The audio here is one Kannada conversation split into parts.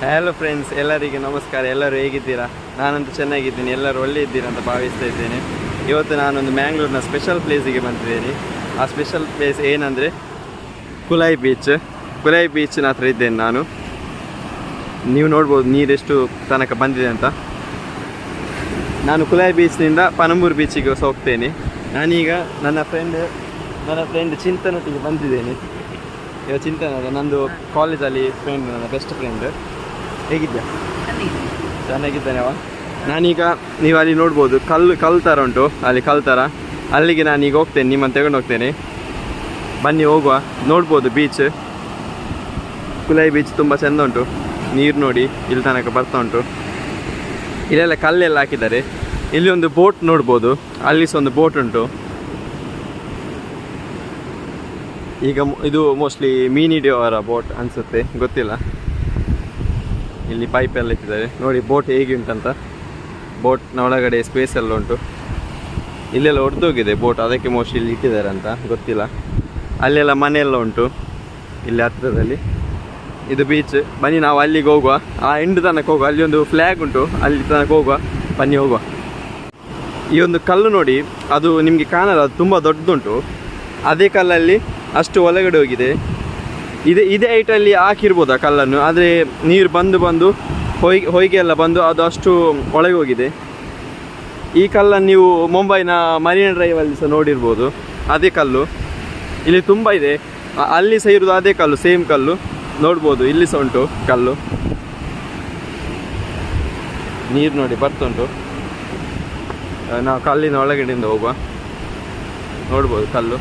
ಹಲೋ ಫ್ರೆಂಡ್ಸ್, ಎಲ್ಲರಿಗೆ ನಮಸ್ಕಾರ. ಎಲ್ಲರೂ ಹೇಗಿದ್ದೀರಾ? ನಾನಂತೂ ಚೆನ್ನಾಗಿದ್ದೀನಿ. ಎಲ್ಲರೂ ಒಳ್ಳೆ ಇದ್ದೀರಾ ಅಂತ ಭಾವಿಸ್ತಾ ಇದ್ದೇನೆ. ಇವತ್ತು ನಾನೊಂದು ಮ್ಯಾಂಗ್ಳೂರಿನ ಸ್ಪೆಷಲ್ ಪ್ಲೇಸಿಗೆ ಬಂದಿದ್ದೇನೆ. ಆ ಸ್ಪೆಷಲ್ ಪ್ಲೇಸ್ ಏನಂದರೆ ಕುಲಾಯಿ ಬೀಚ್ನ ಹತ್ರ ಇದ್ದೇನೆ ನಾನು. ನೀವು ನೋಡ್ಬೋದು ನೀರೆಷ್ಟು ತನಕ ಬಂದಿದೆ ಅಂತ. ನಾನು ಕುಲಾಯಿ ಬೀಚ್ನಿಂದ ಪಣಂಬೂರು ಬೀಚಿಗೆ ಹೋಗ್ತೇನೆ. ನಾನೀಗ ನನ್ನ ಫ್ರೆಂಡ್ ಚಿಂತನೊಟ್ಟಿಗೆ ಬಂದಿದ್ದೇನೆ. ಇವಾಗ ಚಿಂತನ ನಂದು ಕಾಲೇಜಲ್ಲಿ ಫ್ರೆಂಡ್, ನನ್ನ ಬೆಸ್ಟ್ ಫ್ರೆಂಡ್. ಹೇಗಿದ್ದೆ? ಚೆನ್ನಾಗಿದ್ದಾನೆವ. ನಾನೀಗ ನೀವು ಅಲ್ಲಿ ನೋಡ್ಬೋದು ಕಲ್ಲು ಥರ ಉಂಟು, ಅಲ್ಲಿ ಕಲ್ಲು ಥರ. ಅಲ್ಲಿಗೆ ನಾನೀಗ ಹೋಗ್ತೇನೆ, ನಿಮ್ಮನ್ನು ತಗೊಂಡು ಹೋಗ್ತೇನೆ. ಬನ್ನಿ ಹೋಗುವ. ನೋಡ್ಬೋದು ಬೀಚ್, ಕುಲಾಯಿ ಬೀಚ್ ತುಂಬ ಚೆಂದ ಉಂಟು. ನೀರು ನೋಡಿ ಇಲ್ಲಿ ತನಕ ಬರ್ತಾ ಉಂಟು. ಇಲ್ಲೆಲ್ಲ ಕಲ್ಲೆಲ್ಲ ಹಾಕಿದ್ದಾರೆ. ಇಲ್ಲಿ ಒಂದು ಬೋಟ್ ನೋಡ್ಬೋದು, ಅಲ್ಲಿ ಸಹ ಒಂದು ಬೋಟ್ ಉಂಟು. ಈಗ ಇದು ಮೋಸ್ಟ್ಲಿ ಮೀನು ಹಿಡಿಯೋವರ ಬೋಟ್ ಅನಿಸುತ್ತೆ, ಗೊತ್ತಿಲ್ಲ. ಇಲ್ಲಿ ಪೈಪ್ ಎಲ್ಲ ಇಟ್ಟಿದ್ದಾರೆ ನೋಡಿ ಬೋಟ್ ಹೇಗೆ ಉಂಟಂತ. ಬೋಟ್ನ ಒಳಗಡೆ ಸ್ಪೇಸ್ ಎಲ್ಲ ಉಂಟು. ಇಲ್ಲೆಲ್ಲ ಒಡೆದೋಗಿದೆ ಬೋಟ್, ಅದಕ್ಕೆ ಮೋಸ್ಟ್ಲಿ ಇಲ್ಲಿ ಇಟ್ಟಿದ್ದಾರೆ ಅಂತ ಗೊತ್ತಿಲ್ಲ. ಅಲ್ಲೆಲ್ಲ ಮನೆಯೆಲ್ಲ ಉಂಟು ಇಲ್ಲಿ ಹತ್ತಿರದಲ್ಲಿ. ಇದು ಬೀಚ್. ಬನ್ನಿ ನಾವು ಅಲ್ಲಿಗೆ ಹೋಗುವ, ಆ ಎಂಡ್ ತನಕ ಹೋಗುವ. ಅಲ್ಲಿ ಒಂದು ಫ್ಲ್ಯಾಗ್ ಉಂಟು, ಅಲ್ಲಿ ತನಕ ಹೋಗುವ. ಬನ್ನಿ ಹೋಗುವ. ಈ ಒಂದು ಕಲ್ಲು ನೋಡಿ, ಅದು ನಿಮಗೆ ಕಾಣಲ್ಲ, ಅದು ತುಂಬ ದೊಡ್ಡದುಂಟು. ಅದೇ ಕಲ್ಲಲ್ಲಿ ಅಷ್ಟು ಒಳಗಡೆ ಹೋಗಿದೆ. ಇದೇ ಹೈಟಲ್ಲಿ ಹಾಕಿರ್ಬೋದು ಆ ಕಲ್ಲನ್ನು, ಆದರೆ ನೀರು ಬಂದು ಹೊಯ್ಗೆ ಎಲ್ಲ ಬಂದು ಅದು ಅಷ್ಟು ಒಳಗೆ ಹೋಗಿದೆ. ಈ ಕಲ್ಲನ್ನು ನೀವು ಮುಂಬೈನ ಮರೀನಾ ಡ್ರೈವಲ್ಲಿ ಸಹ ನೋಡಿರ್ಬೋದು. ಅದೇ ಕಲ್ಲು ಇಲ್ಲಿ ತುಂಬ ಇದೆ. ಅಲ್ಲಿ ಸಹ ಇರೋದು ಅದೇ ಕಲ್ಲು, ಸೇಮ್ ಕಲ್ಲು ನೋಡ್ಬೋದು. ಇಲ್ಲಿ ಸಹ ಉಂಟು ಕಲ್ಲು. ನೀರು ನೋಡಿ ಬರ್ತುಂಟು. ನಾವು ಕಲ್ಲಿನ ಒಳಗಡೆಯಿಂದ ಹೋಗುವ. ನೋಡ್ಬೋದು ಕಲ್ಲು.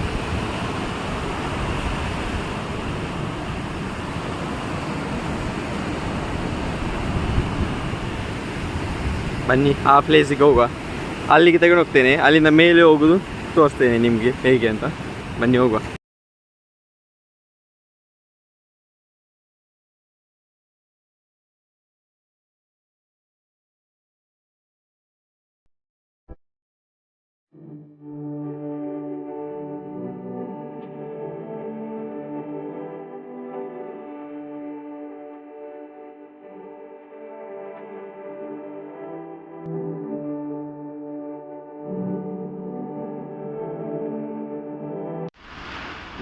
ಬನ್ನಿ ಆ ಪ್ಲೇಸಿಗೆ ಹೋಗುವ. ಅಲ್ಲಿಗೆ ತಗೊಂಡು ಹೋಗ್ತೇನೆ. ಅಲ್ಲಿಂದ ಮೇಲೆ ಹೋಗೋದು ತೋರಿಸ್ತೇನೆ ನಿಮಗೆ ಹೇಗೆ ಅಂತ. ಬನ್ನಿ ಹೋಗುವ.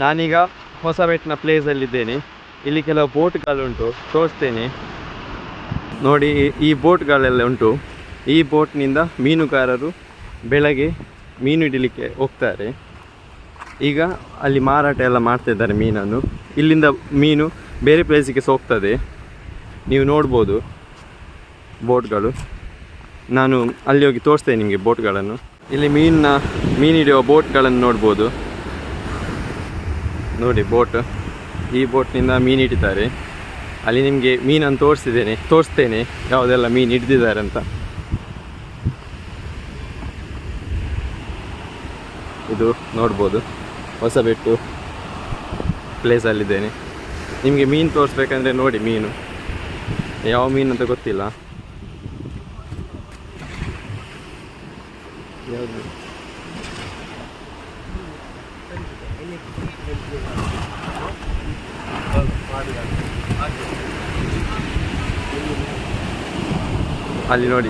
ನಾನೀಗ ಹೊಸಪೇಟೆನ ಪ್ಲೇಸಲ್ಲಿದ್ದೇನೆ. ಇಲ್ಲಿ ಕೆಲವು ಬೋಟ್ಗಳುಂಟು, ತೋರಿಸ್ತೇನೆ ನೋಡಿ. ಈ ಬೋಟ್ಗಳೆಲ್ಲ ಉಂಟು. ಈ ಬೋಟ್ನಿಂದ ಮೀನುಗಾರರು ಬೆಳಗ್ಗೆ ಮೀನು ಹಿಡಿಲಿಕ್ಕೆ ಹೋಗ್ತಾರೆ. ಈಗ ಅಲ್ಲಿ ಮಾರಾಟ ಎಲ್ಲ ಮಾಡ್ತಿದ್ದಾರೆ ಮೀನನ್ನು. ಇಲ್ಲಿಂದ ಮೀನು ಬೇರೆ ಪ್ಲೇಸಿಗೆ ಸಹ ಹೋಗ್ತದೆ. ನೀವು ನೋಡ್ಬೋದು ಬೋಟ್ಗಳು. ನಾನು ಅಲ್ಲಿ ಹೋಗಿ ತೋರಿಸ್ತೇನೆ ನಿಮಗೆ ಬೋಟ್ಗಳನ್ನು. ಇಲ್ಲಿ ಮೀನು ಹಿಡಿಯುವ ಬೋಟ್ಗಳನ್ನು ನೋಡ್ಬೋದು ನೋಡಿ. ಬೋಟ್, ಈ ಬೋಟ್ನಿಂದ ಮೀನು ಹಿಡಿತಾರೆ. ಅಲ್ಲಿ ನಿಮಗೆ ಮೀನನ್ನು ತೋರಿಸ್ತೇನೆ ಯಾವುದೆಲ್ಲ ಮೀನು ಹಿಡಿದಿದ್ದಾರೆ ಅಂತ. ಇದು ನೋಡ್ಬೋದು ಹೊಸಬೆಟ್ಟು ಪ್ಲೇಸಲ್ಲಿದ್ದೇನೆ. ನಿಮಗೆ ಮೀನು ತೋರಿಸ್ಬೇಕಂದ್ರೆ ನೋಡಿ, ಮೀನು ಯಾವ ಮೀನು ಅಂತ ಗೊತ್ತಿಲ್ಲ. ಯಾವುದು ಅಲ್ಲಿ ನೋಡಿ,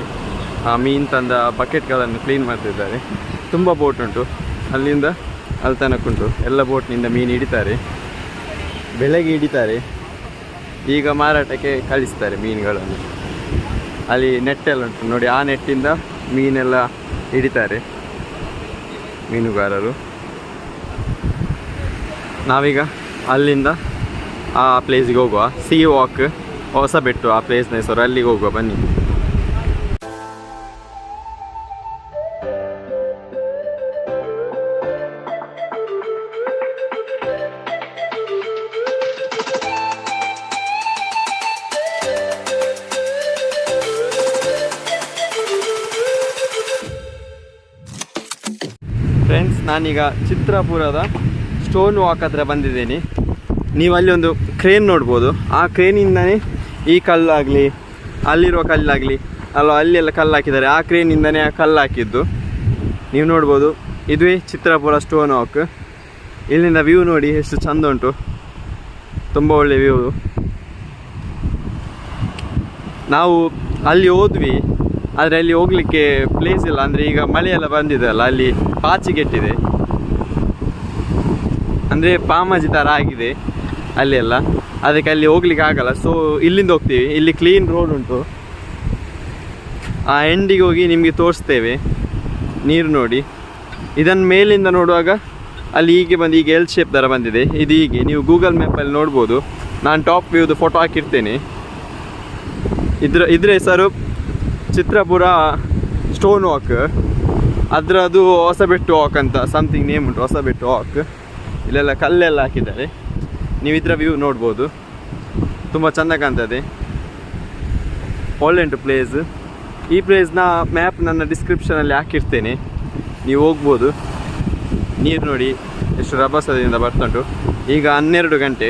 ಆ ಮೀನು ತಂದ ಬಕೆಟ್ಗಳನ್ನು ಕ್ಲೀನ್ ಮಾಡ್ತಿದ್ದಾರೆ. ತುಂಬ ಬೋಟ್ ಉಂಟು, ಅಲ್ಲಿಂದ ಅಲ್ಲಿ ತನಕ ಉಂಟು. ಎಲ್ಲ ಬೋಟ್ನಿಂದ ಮೀನು ಹಿಡಿತಾರೆ, ಬೆಳಗ್ಗೆ ಹಿಡಿತಾರೆ. ಈಗ ಮಾರಾಟಕ್ಕೆ ಕಳಿಸ್ತಾರೆ ಮೀನುಗಳನ್ನು. ಅಲ್ಲಿ ನೆಟ್ಟೆಲ್ಲ ಉಂಟು ನೋಡಿ, ಆ ನೆಟ್ಟಿಂದ ಮೀನೆಲ್ಲ ಹಿಡಿತಾರೆ ಮೀನುಗಾರರು. ನಾವೀಗ ಅಲ್ಲಿಂದ ಆ ಪ್ಲೇಸಿಗೆ ಹೋಗುವ. ಸೀ ವಾಕ್ ಹೊಸಬೆಟ್ಟು, ಆ ಪ್ಲೇಸ್ನ ಹೆಸರು. ಅಲ್ಲಿಗೆ ಹೋಗುವ ಬನ್ನಿ. ಫ್ರೆಂಡ್ಸ್, ನಾನೀಗ ಚಿತ್ರಾಪುರದ ಸ್ಟೋನ್ ವಾಕ್ ಹತ್ರ ಬಂದಿದ್ದೇನೆ. ನೀವು ಅಲ್ಲಿ ಒಂದು ಕ್ರೇನ್ ನೋಡ್ಬೋದು. ಆ ಕ್ರೇನಿಂದನೇ ಈ ಕಲ್ಲಾಗಲಿ, ಅಲ್ಲಿರುವ ಕಲ್ಲಾಗಲಿ, ಅಲ್ಲೆಲ್ಲ ಕಲ್ಲು ಹಾಕಿದ್ದಾರೆ. ಆ ಕ್ರೇನಿಂದನೇ ಆ ಕಲ್ಲು ಹಾಕಿದ್ದು ನೀವು ನೋಡ್ಬೋದು. ಇದುವೇ ಚಿತ್ರಾಪುರ ಸ್ಟೋನ್ ವಾಕ್. ಇಲ್ಲಿಂದ ವ್ಯೂ ನೋಡಿ ಎಷ್ಟು ಚಂದ ಉಂಟು, ತುಂಬ ಒಳ್ಳೆ ವ್ಯೂ. ನಾವು ಅಲ್ಲಿ ಹೋದ್ವಿ, ಆದರೆ ಅಲ್ಲಿ ಹೋಗಲಿಕ್ಕೆ ಪ್ಲೇಸ್ ಇಲ್ಲ. ಅಂದರೆ ಈಗ ಮಳೆಯೆಲ್ಲ ಬಂದಿದೆ ಅಲ್ಲ, ಅಲ್ಲಿ ಪಾಚಿಗೆಟ್ಟಿದೆ, ಅಂದರೆ ಪಾಮಾಜಿ ಥರ ಆಗಿದೆ ಅಲ್ಲಿ ಎಲ್ಲ, ಅದಕ್ಕೆ ಅಲ್ಲಿ ಹೋಗ್ಲಿಕ್ಕೆ ಆಗಲ್ಲ. ಸೊ ಇಲ್ಲಿಂದ ಹೋಗ್ತೀವಿ. ಇಲ್ಲಿ ಕ್ಲೀನ್ ರೋಡ್ ಉಂಟು, ಆ ಎಂಡಿಗೆ ಹೋಗಿ ನಿಮಗೆ ತೋರಿಸ್ತೇವೆ. ನೀರು ನೋಡಿ, ಇದನ್ನು ಮೇಲಿಂದ ನೋಡುವಾಗ ಅಲ್ಲಿ ಹೀಗೆ ಬಂದು ಈಗ ಎಲ್ ಶೇಪ್ ಥರ ಬಂದಿದೆ. ಇದು ಹೀಗೆ ನೀವು ಗೂಗಲ್ ಮ್ಯಾಪಲ್ಲಿ ನೋಡ್ಬೋದು. ನಾನು ಟಾಪ್ ವ್ಯೂದು ಫೋಟೋ ಹಾಕಿರ್ತೇನೆ. ಇದ್ರ ಹೆಸರು ಚಿತ್ರಪುರ ಸ್ಟೋನ್ ವಾಕ್. ಅದರದು ಹೊಸಬೆಟ್ಟು ವಾಕ್ ಅಂತ ಸಮಥಿಂಗ್ ನೇಮ್ ಉಂಟು, ಹೊಸಬೆಟ್ಟು ವಾಕ್. ಇಲ್ಲೆಲ್ಲ ಕಲ್ಲೆಲ್ಲ ಹಾಕಿದ್ದಾರೆ, ನೀವು ಇದರ ವ್ಯೂ ನೋಡ್ಬೋದು. ತುಂಬ ಚೆಂದ ಕಾಣ್ತದೆ, ಒಳ್ಳೆ ಉಂಟು ಪ್ಲೇಸ್. ಈ ಪ್ಲೇಸ್ನ ಮ್ಯಾಪ್ ನನ್ನ ಡಿಸ್ಕ್ರಿಪ್ಷನಲ್ಲಿ ಹಾಕಿರ್ತೇನೆ, ನೀವು ಹೋಗ್ಬೋದು. ನೀರು ನೋಡಿ ಎಷ್ಟು ರಭಸದಿಂದ ಬರ್ತುಂಟು. ಈಗ 12 ಗಂಟೆ,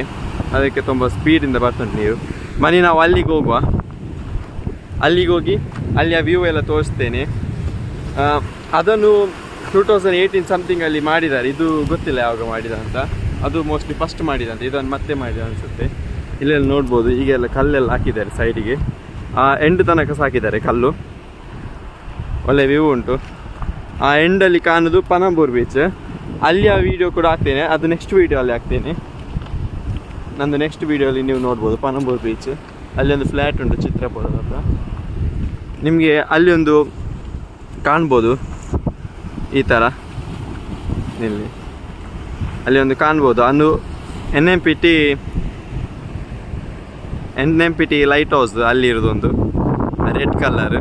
ಅದಕ್ಕೆ ತುಂಬ ಸ್ಪೀಡಿಂದ ಬರ್ತುಂಟು ನೀರು. ಬನ್ನಿ ನಾವು ಅಲ್ಲಿಗೆ ಹೋಗುವ. ಅಲ್ಲಿಗೆ ಹೋಗಿ ಅಲ್ಲಿಯ ವ್ಯೂ ಎಲ್ಲ ತೋರಿಸ್ತೇನೆ. ಅದನ್ನು 2018 ಸಮಥಿಂಗಲ್ಲಿ ಮಾಡಿದ್ದಾರೆ. ಇದು ಗೊತ್ತಿಲ್ಲ ಯಾವಾಗ ಮಾಡಿದ ಅಂತ, ಅದು ಮೋಸ್ಟ್ಲಿ ಫಸ್ಟ್ ಮಾಡಿದಂತೆ, ಇದನ್ನು ಮತ್ತೆ ಮಾಡಿದ ಅನಿಸುತ್ತೆ. ಇಲ್ಲೆಲ್ಲ ನೋಡ್ಬೋದು, ಈಗೆಲ್ಲ ಕಲ್ಲೆಲ್ಲ ಹಾಕಿದ್ದಾರೆ ಸೈಡಿಗೆ, ಎಂಡ್ ತನಕ ಸಾಕಿದ್ದಾರೆ ಕಲ್ಲು. ಒಳ್ಳೆ ವ್ಯೂ ಉಂಟು. ಆ ಎಂಡಲ್ಲಿ ಕಾಣೋದು ಪನಂಬೂರ್ ಬೀಚ್. ಅಲ್ಲಿ ಆ ವಿಡಿಯೋ ಕೂಡ ಹಾಕ್ತೇನೆ, ಅದು ನೆಕ್ಸ್ಟ್ ವೀಡಿಯೋ ಅಲ್ಲಿ ಹಾಕ್ತೇನೆ. ನಂದು ನೆಕ್ಸ್ಟ್ ವೀಡಿಯೋಲಿ ನೀವು ನೋಡ್ಬೋದು ಪನಂಬೂರ್ ಬೀಚ್. ಅಲ್ಲಿ ಒಂದು ಫ್ಲ್ಯಾಟ್ ಉಂಟು ಚಿತ್ರಪುರದ ಹತ್ರ, ನಿಮಗೆ ಅಲ್ಲಿ ಒಂದು ಕಾಣ್ಬೋದು ಈ ಥರ. ಇಲ್ಲಿ ಅಲ್ಲಿ ಒಂದು ಕಾಣ್ಬೋದು, ಅದು NMPT ಲೈಟ್ ಹೌಸ್ ಅಲ್ಲಿ ಇರೋದೊಂದು ರೆಡ್ ಕಲರ್.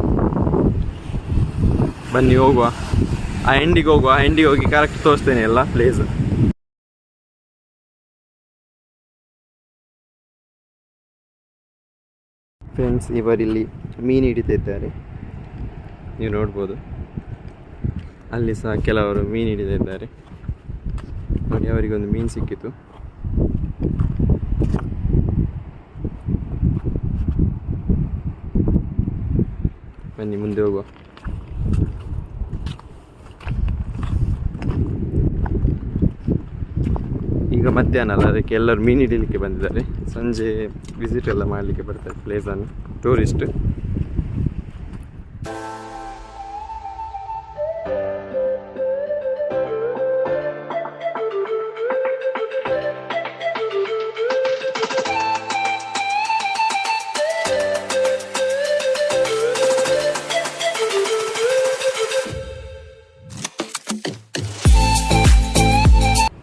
ಬನ್ನಿ ಹೋಗುವ, ಆ ಎಂಡಿಗೆ ಹೋಗುವ. ಎಂಡಿಗೆ ಹೋಗಿ ಕರೆಕ್ಟ್ ತೋರಿಸ್ತೇನೆ ಎಲ್ಲ ಪ್ಲೇಸ್. ಫ್ರೆಂಡ್ಸ್, ಇವರಿಲ್ಲಿ ಮೀನು ಹಿಡಿತಾ ಇದ್ದಾರೆ, ನೀವು ನೋಡ್ಬೋದು. ಅಲ್ಲಿ ಸಹ ಕೆಲವರು ಮೀನು ಹಿಡಿತಾ ಇದ್ದಾರೆ ನೋಡಿ. ಅವರಿಗೊಂದು ಮೀನು ಸಿಕ್ಕಿತು. ಬನ್ನಿ ಮುಂದೆ ಹೋಗುವ. ಈಗ ಮಧ್ಯಾಹ್ನ ಅಲ್ಲ, ಅದಕ್ಕೆ ಎಲ್ಲರೂ ಮೀನು ಹಿಡಿಲಿಕ್ಕೆ ಬಂದಿದ್ದಾರೆ. ಸಂಜೆ ವಿಸಿಟ್ ಎಲ್ಲ ಮಾಡಲಿಕ್ಕೆ ಬರ್ತಾರೆ ಪ್ಲೇಸನ್ನು, ಟೂರಿಸ್ಟ್.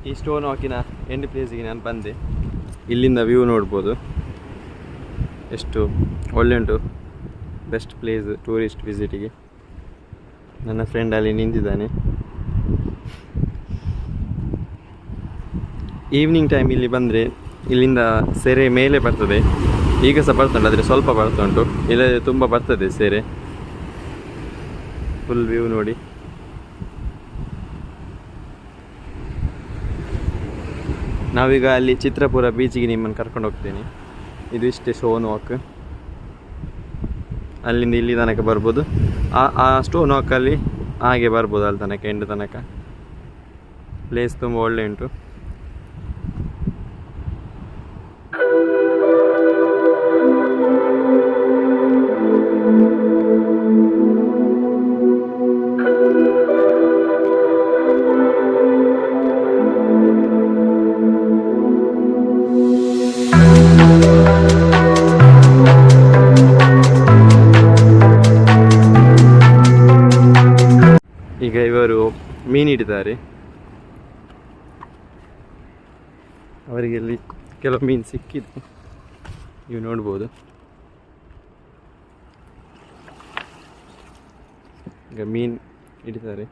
ಈ ಸ್ಟೋನ್ ವಾಕಿನ ಎಂಡ್ ಪ್ಲೇಸಿಗೆ ನಾನು ಬಂದೆ. ಇಲ್ಲಿಂದ ವ್ಯೂ ನೋಡ್ಬೋದು, ಎಷ್ಟು ಒಳ್ಳೆ ಉಂಟು. ಬೆಸ್ಟ್ ಪ್ಲೇಸ್ ಟೂರಿಸ್ಟ್ ವಿಸಿಟಿಗೆ. ನನ್ನ ಫ್ರೆಂಡ್ ಅಲ್ಲಿ ನಿಂತಿದ್ದಾನೆ. ಈವ್ನಿಂಗ್ ಟೈಮ್ ಇಲ್ಲಿ ಬಂದರೆ ಇಲ್ಲಿಂದ ಸೆರೆ ಮೇಲೆ ಬರ್ತದೆ. ಈಗ ಸಹ ಬರ್ತುಂಟು, ಆದರೆ ಸ್ವಲ್ಪ ಬರ್ತಾ ಉಂಟು. ಇಲ್ಲ ತುಂಬ ಬರ್ತದೆ ಸೆರೆ. ಫುಲ್ ವ್ಯೂ ನೋಡಿ. ನಾವೀಗ ಅಲ್ಲಿ ಚಿತ್ರಪುರ ಬೀಚಿಗೆ ನಿಮ್ಮನ್ನು ಕರ್ಕೊಂಡು ಹೋಗ್ತೇನೆ. ಇದು ಇಷ್ಟೇ ಸ್ಟೋನ್ ವಾಕ್. ಅಲ್ಲಿಂದ ಇಲ್ಲಿ ತನಕ ಬರ್ಬೋದು. ಆ ಸ್ಟೋನ್ ವಾಕಲ್ಲಿ ಹಾಗೆ ಬರ್ಬೋದು ಅಲ್ಲಿ ತನಕ, ಎಂಡ್ ತನಕ. ಪ್ಲೇಸ್ ತುಂಬ ಒಳ್ಳೆ ಉಂಟು. ಈಗ ಇವರು ಮೀನು ಹಿಡಿದ್ದಾರೆ. ಅವರಿಗೆ ಇಲ್ಲಿ ಕೆಲವು ಮೀನು ಸಿಕ್ಕಿದ್ದು ನೀವು ನೋಡ್ಬೋದು. ಈಗ ಮೀನು ಹಿಡಿತಾರೆ.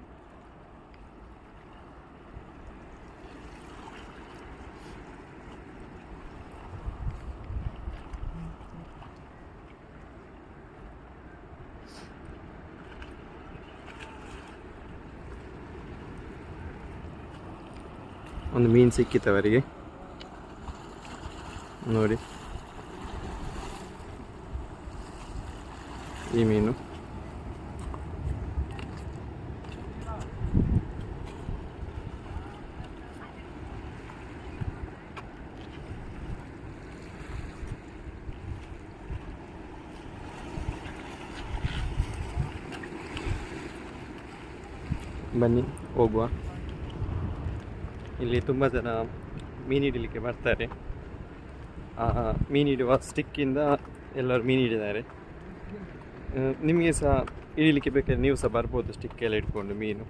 ಒಂದು ಮೀನು ಸಿಕ್ಕಿತ್ತು ಅವರಿಗೆ ನೋಡಿ. ಈ ಮೀನು ಬನ್ನಿ ಹೋಗುವ. ಇಲ್ಲಿ ತುಂಬ ಜನ ಮೀನು ಹಿಡಿಲಿಕ್ಕೆ ಬರ್ತಾರೆ. ಮೀನು ಹಿಡುವ ಸ್ಟಿಕ್ಕಿಂದ ಎಲ್ಲರೂ ಮೀನು ಹಿಡಿದ್ದಾರೆ. ನಿಮಗೆ ಸಹ ಹಿಡಿಲಿಕ್ಕೆ ಬೇಕಾದ್ರೆ ನೀವು ಸಹ ಬರ್ಬೋದು. ಸ್ಟಿಕ್ ಎಲ್ಲ ಇಟ್ಕೊಂಡು ಮೀನು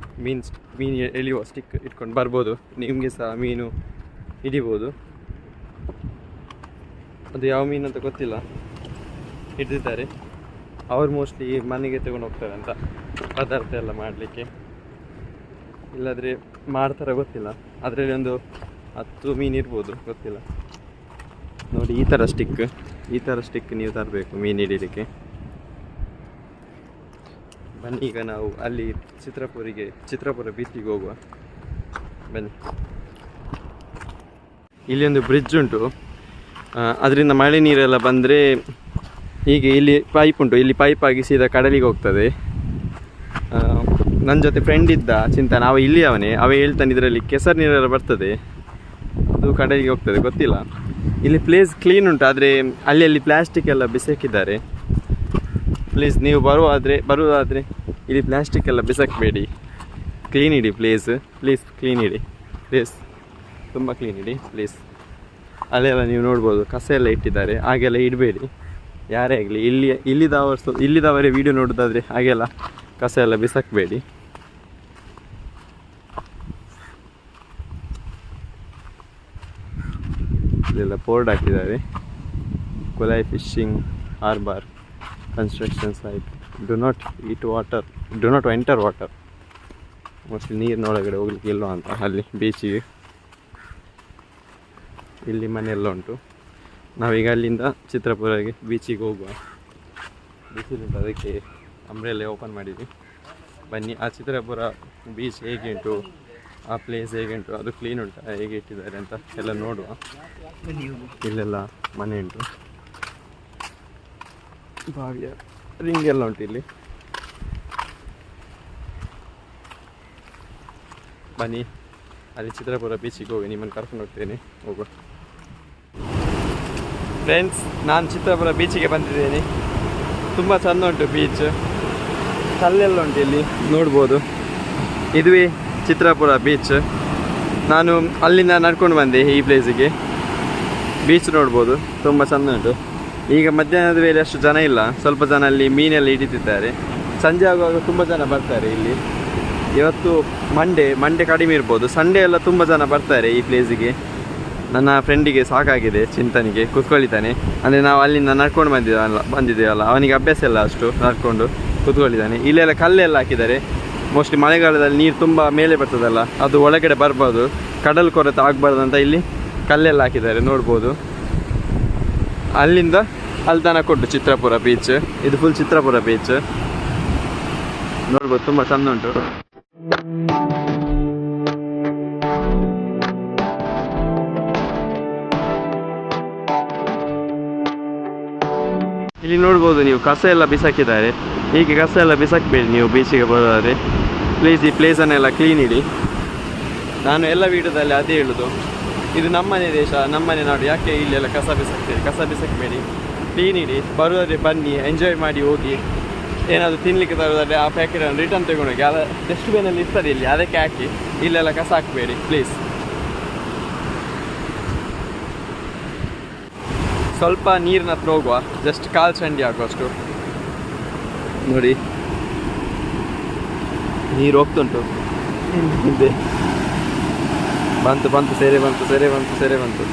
ಎಳೆಯುವ ಸ್ಟಿಕ್ ಇಟ್ಕೊಂಡು ಬರ್ಬೋದು. ನಿಮಗೆ ಸಹ ಮೀನು ಹಿಡಿಬೋದು. ಅದು ಯಾವ ಮೀನು ಅಂತ ಗೊತ್ತಿಲ್ಲ, ಹಿಡಿದಿದ್ದಾರೆ. ಅವ್ರು ಮೋಸ್ಟ್ಲಿ ಮನೆಗೆ ತಗೊಂಡು ಹೋಗ್ತಾರೆ ಅಂತ ಪದಾರ್ಥ ಎಲ್ಲ ಮಾಡಲಿಕ್ಕೆ, ಇಲ್ಲಾದರೆ ಮಾಡ್ತಾರೆ ಗೊತ್ತಿಲ್ಲ. ಅದರಲ್ಲಿ ಒಂದು 10 ಮೀನು ಇರ್ಬೋದು, ಗೊತ್ತಿಲ್ಲ. ನೋಡಿ ಈ ಥರ ಸ್ಟಿಕ್ ನೀವು ತರಬೇಕು ಮೀನು ಹಿಡೀಲಿಕ್ಕೆ. ಬನ್ನಿ ಈಗ ನಾವು ಅಲ್ಲಿ ಚಿತ್ರಪುರ ಬೀಚಿಗೆ ಹೋಗುವ. ಬನ್ನಿ. ಇಲ್ಲಿ ಒಂದು ಬ್ರಿಡ್ಜ್ ಉಂಟು. ಅದರಿಂದ ಮಳೆ ನೀರೆಲ್ಲ ಬಂದರೆ ಹೀಗೆ ಇಲ್ಲಿ ಪೈಪ್ ಉಂಟು. ಇಲ್ಲಿ ಪೈಪ್ ಆಗಿ ಸೀದಾ ಕಡಲಿಗೆ ಹೋಗ್ತದೆ. ನನ್ನ ಜೊತೆ ಫ್ರೆಂಡ್ ಇದ್ದ ಚಿಂತನ, ಅವ ಇಲ್ಲಿ ಅವ ಹೇಳ್ತಾನೆ ಇದರಲ್ಲಿ ಕೆಸರು ನೀರೆಲ್ಲ ಬರ್ತದೆ, ಅದು ಕಡಲಿಗೆ ಹೋಗ್ತದೆ. ಗೊತ್ತಿಲ್ಲ. ಇಲ್ಲಿ ಪ್ಲೇಸ್ ಕ್ಲೀನ್ ಉಂಟು, ಆದರೆ ಅಲ್ಲಿ ಪ್ಲಾಸ್ಟಿಕ್ ಎಲ್ಲ ಬಿಸಾಕಿದ್ದಾರೆ. ಪ್ಲೀಸ್ ನೀವು ಬರುವುದಾದರೆ ಇಲ್ಲಿ ಪ್ಲಾಸ್ಟಿಕ್ ಎಲ್ಲ ಬಿಸಾಕಬೇಡಿ. ಕ್ಲೀನ್ ಇಡಿ ಪ್ಲೇಸ್. ಪ್ಲೀಸ್ ಕ್ಲೀನ್ ಇಡಿ ಪ್ಲೇಸ್, ತುಂಬ ಕ್ಲೀನ್ ಇಡಿ ಪ್ಲೀಸ್. ಅಲ್ಲೆಲ್ಲ ನೀವು ನೋಡ್ಬೋದು ಕಸ ಎಲ್ಲ ಇಟ್ಟಿದ್ದಾರೆ, ಹಾಗೆಲ್ಲ ಇಡಬೇಡಿ ಯಾರೇ ಆಗಲಿ. ಇಲ್ಲಿದವರೇ ವೀಡಿಯೋ ನೋಡೋದಾದರೆ ಹಾಗೆಲ್ಲ ಕಸ ಎಲ್ಲ ಬಿಸಾಕಬೇಡಿ. ಇಲ್ಲೆಲ್ಲ ಬೋರ್ಡ್ ಹಾಕಿದ್ದಾರೆ. Kolai fishing harbour construction site. Do not enter water. Mostly ನೀರಿನೊಳಗಡೆ ಹೋಗ್ಲಿಕ್ಕೆ ಇಲ್ಲೋ ಅಂತ ಅಲ್ಲಿ ಬೀಚಿಗೆ. ಇಲ್ಲಿ ಮನೆಯೆಲ್ಲ ಉಂಟು. ನಾವೀಗ ಅಲ್ಲಿಂದ ಚಿತ್ರಪುರಗೆ ಬೀಚಿಗೆ ಹೋಗುವ. ಬೀಚಿലുಂಟು, ಅದಕ್ಕೆ ಅಂಬ್ರೆಲ್ಲ ಓಪನ್ ಮಾಡಿದ್ವಿ. ಬನ್ನಿ ಆ ಚಿತ್ರಪುರ ಬೀಚ್ ಹೇಗೆ ಉಂಟು, ಆ ಪ್ಲೇಸ್ ಹೇಗೆ ಉಂಟು, ಅದು ಕ್ಲೀನ್ ಉಂಟು, ಹೇಗೆ ಇಟ್ಟಿದ್ದಾರೆ ಅಂತ ಎಲ್ಲ ನೋಡುವ. ಇಲ್ಲೆಲ್ಲ ಮನೆ ಉಂಟು, ಬಾವಿಯ ರಿಂಗ್ ಎಲ್ಲ ಉಂಟು ಇಲ್ಲಿ. ಬನ್ನಿ ಅಲ್ಲಿ ಚಿತ್ರಪುರ ಬೀಚಿಗೆ ಹೋಗಿ ನಿಮ್ಮನ್ನು ಕರ್ಕೊಂಡು ಹೋಗ್ತೇನೆ. ಹೋಗುವ ಫ್ರೆಂಡ್ಸ್. ನಾನು ಚಿತ್ರಪುರ ಬೀಚಿಗೆ ಬಂದಿದ್ದೇನೆ. ತುಂಬ ಚೆಂದ ಉಂಟು ಬೀಚ್. ಕಲ್ಲೆಲ್ಲ ಉಂಟು ಇಲ್ಲಿ ನೋಡ್ಬೋದು. ಇದುವೇ ಚಿತ್ರಪುರ ಬೀಚ್. ನಾನು ಅಲ್ಲಿಂದ ನಡ್ಕೊಂಡು ಬಂದೆ ಈ ಪ್ಲೇಸಿಗೆ. ಬೀಚ್ ನೋಡ್ಬೋದು, ತುಂಬ ಚೆಂದ ಉಂಟು. ಈಗ ಮಧ್ಯಾಹ್ನದ ವೇಳೆ ಅಷ್ಟು ಜನ ಇಲ್ಲ, ಸ್ವಲ್ಪ ಜನ ಅಲ್ಲಿ ಮೀನೆಲ್ಲ ಹಿಡಿತಿದ್ದಾರೆ. ಸಂಜೆ ಆಗುವಾಗ ತುಂಬ ಜನ ಬರ್ತಾರೆ ಇಲ್ಲಿ. ಇವತ್ತು ಮಂಡೇ ಕಡಿಮೆ ಇರ್ಬೋದು, ಸಂಡೇ ಎಲ್ಲ ತುಂಬ ಜನ ಬರ್ತಾರೆ ಈ ಪ್ಲೇಸಿಗೆ. ನನ್ನ ಫ್ರೆಂಡಿಗೆ ಸಾಕಾಗಿದೆ, ಚಿಂತನಿಗೆ ಕೂತ್ಕೊಳ್ತಾನೆ. ಅಂದರೆ ನಾವು ಅಲ್ಲಿಂದ ನಡ್ಕೊಂಡು ಬಂದಿದ್ದೇವಲ್ಲ, ಅವನಿಗೆ ಅಭ್ಯಾಸ ಇಲ್ಲ ಅಷ್ಟು ನಡ್ಕೊಂಡು ಕೂತ್ಕೊಳ್ತಾನೆ. ಇಲ್ಲೆಲ್ಲ ಕಲ್ಲೆಲ್ಲ ಹಾಕಿದ್ದಾರೆ. ಮೋಸ್ಟ್ಲಿ ಮಳೆಗಾಲದಲ್ಲಿ ನೀರು ತುಂಬ ಮೇಲೆ ಬರ್ತದಲ್ಲ, ಅದು ಒಳಗಡೆ ಬರ್ಬೋದು, ಕಡಲು ಕೊರೆತ ಆಗಬಾರ್ದು ಅಂತ ಇಲ್ಲಿ ಕಲ್ಲೆಲ್ಲ ಹಾಕಿದ್ದಾರೆ ನೋಡ್ಬೋದು. ಅಲ್ಲಿಂದ ಅಲ್ಲಿ ತನಕ ಕೊಟ್ಟು ಚಿತ್ರಪುರ ಬೀಚ್. ಇದು ಫುಲ್ ಚಿತ್ರಪುರ ಬೀಚ್ ನೋಡ್ಬೋದು, ತುಂಬ ಚೆಂದ ಉಂಟು. ಇಲ್ಲಿ ನೋಡ್ಬೋದು ನೀವು ಕಸ ಎಲ್ಲ ಬಿಸಾಕಿದ್ದಾರೆ. ಹೀಗೆ ಕಸ ಎಲ್ಲ ಬಿಸಾಕಬೇಡಿ ನೀವು ಬೀಚಿಗೆ ಬರೋದಾದರೆ. ಪ್ಲೀಸ್ ಈ ಪ್ಲೇಸನ್ನೆಲ್ಲ ಕ್ಲೀನ್ ಇಡಿ. ನಾನು ಎಲ್ಲ ವೀಡಿಯೋದಲ್ಲಿ ಅದೇ ಹೇಳೋದು, ಇದು ನಮ್ಮನೆ ದೇಶ, ನಮ್ಮನೆ ನಾಡು, ಯಾಕೆ ಇಲ್ಲೆಲ್ಲ ಕಸ ಬಿಸಾಕ್ತೀರಿ? ಕಸ ಬಿಸಾಕಬೇಡಿ, ಕ್ಲೀನ್ ಇಡಿ. ಬರೋದಾದರೆ ಬನ್ನಿ, ಎಂಜಾಯ್ ಮಾಡಿ ಹೋಗಿ. ಏನಾದರೂ ತಿನ್ನಲಿಕ್ಕೆ ತರೋದಾದರೆ ಆ ಪ್ಯಾಕೆಟನ್ನು ರಿಟರ್ನ್ ತಗೊಂಡೋಗಿ. ಡಸ್ಟ್ಬಿನಲ್ಲಿ ಇರ್ತದೆ ಇಲ್ಲಿ, ಅದಕ್ಕೆ ಹಾಕಿ. ಇಲ್ಲೆಲ್ಲ ಕಸ ಹಾಕಬೇಡಿ ಪ್ಲೀಸ್. ಸ್ವಲ್ಪ ನೀರಿನ ಹತ್ರ ಹೋಗುವ, ಜಸ್ಟ್ ಕಾಲು ಚಂಡಿ ಆಗುವಷ್ಟು. ನೋಡಿ ನೀರು ಹೋಗ್ತುಂಟು ಹಿಂದೆ. ಬಂತು ಸೆರೆ ಬಂತು.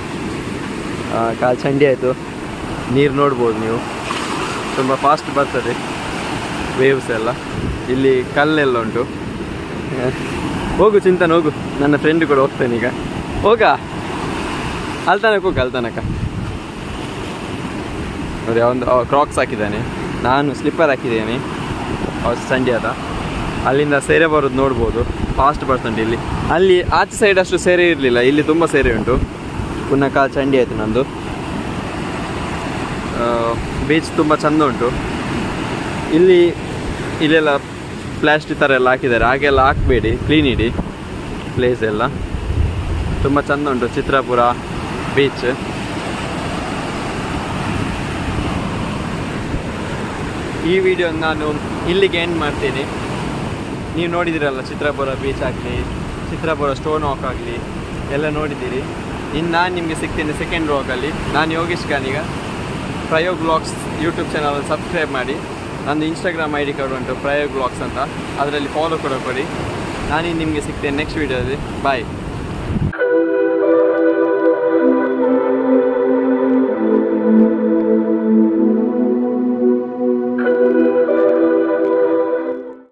ಕಾಲು ಚಂಡಿ ಆಯಿತು. ನೀರು ನೋಡ್ಬೋದು ನೀವು, ತುಂಬ ಫಾಸ್ಟ್ ಬರ್ತದೆ ವೇವ್ಸ್ ಎಲ್ಲ. ಇಲ್ಲಿ ಕಲ್ಲೆಲ್ಲ ಉಂಟು. ಹೋಗು ಚಿಂತನ, ಹೋಗು. ನನ್ನ ಫ್ರೆಂಡ್ ಕೂಡ ಹೋಗ್ತಾನೆ ಈಗ. ಹೋಗ ಅಲ್ಲಿ ತನಕ. ನೋಡಿ ಅವ ಕ್ರಾಕ್ಸ್ ಹಾಕಿದ್ದಾನೆ, ನಾನು ಸ್ಲಿಪ್ಪರ್ ಹಾಕಿದ್ದೇನೆ. ಸಂಡೆ ಅದ. ಅಲ್ಲಿಂದ ಸೆರೆ ಬರೋದು ನೋಡ್ಬೋದು, ಫಾಸ್ಟ್ ಬರ್ತುಂಟು ಇಲ್ಲಿ. ಅಲ್ಲಿ ಆಚೆ ಸೈಡ್ ಅಷ್ಟು ಸೆರೆ ಇರಲಿಲ್ಲ, ಇಲ್ಲಿ ತುಂಬ ಸೆರೆ ಉಂಟು. ಪುನಃ ಕಾಲು ಚಂಡಿ ಆಯಿತು ನಂದು. ಬೀಚ್ ತುಂಬ ಚೆಂದ ಉಂಟು. ಇಲ್ಲೆಲ್ಲ ಪ್ಲಾಸ್ಟಿಕ್ ಥರ ಎಲ್ಲ ಹಾಕಿದ್ದಾರೆ, ಹಾಗೆಲ್ಲ ಹಾಕಬೇಡಿ, ಕ್ಲೀನ್ ಇಡಿ ಪ್ಲೇಸ್ ಎಲ್ಲ. ತುಂಬ ಚೆಂದ ಉಂಟು ಚಿತ್ರಪುರ ಬೀಚ್. ಈ ವಿಡಿಯೋ ನಾನು ಇಲ್ಲಿಗೆ ಎಂಡ್ ಮಾಡ್ತೀನಿ. ನೀವು ನೋಡಿದಿರಲ್ಲ, ಚಿತ್ರಾಪುರ ಬೀಚ್ ಆಗಲಿ, ಚಿತ್ರಾಪುರ ಸ್ಟೋನ್ ವಾಕ್ ಆಗಲಿ ಎಲ್ಲ ನೋಡಿದ್ದೀರಿ. ಇನ್ನು ನಾನು ನಿಮಗೆ ಸಿಗ್ತೀನಿ ಸೆಕೆಂಡ್ ವ್ಲಾಗಲ್ಲಿ. ನಾನು ಯೋಗೇಶ್ ಗಾನಿಗ. ಪ್ರಯೋಗ್ ವ್ಲಾಗ್ಸ್ ಯೂಟ್ಯೂಬ್ ಚಾನಲಲ್ಲಿ ಸಬ್ಸ್ಕ್ರೈಬ್ ಮಾಡಿ. ನಂದು ಇನ್ಸ್ಟಾಗ್ರಾಮ್ ID ಕಾರ್ಡ್ ಉಂಟು, ಪ್ರಯೋಗ್ ವ್ಲಾಗ್ಸ್ ಅಂತ, ಅದರಲ್ಲಿ ಫಾಲೋ ಕೂಡ ಕೊಡಿ. ನಾನಿನ್ನು ನಿಮಗೆ ಸಿಗ್ತೇನೆ ನೆಕ್ಸ್ಟ್ ವೀಡಿಯೋದಲ್ಲಿ. ಬಾಯ್.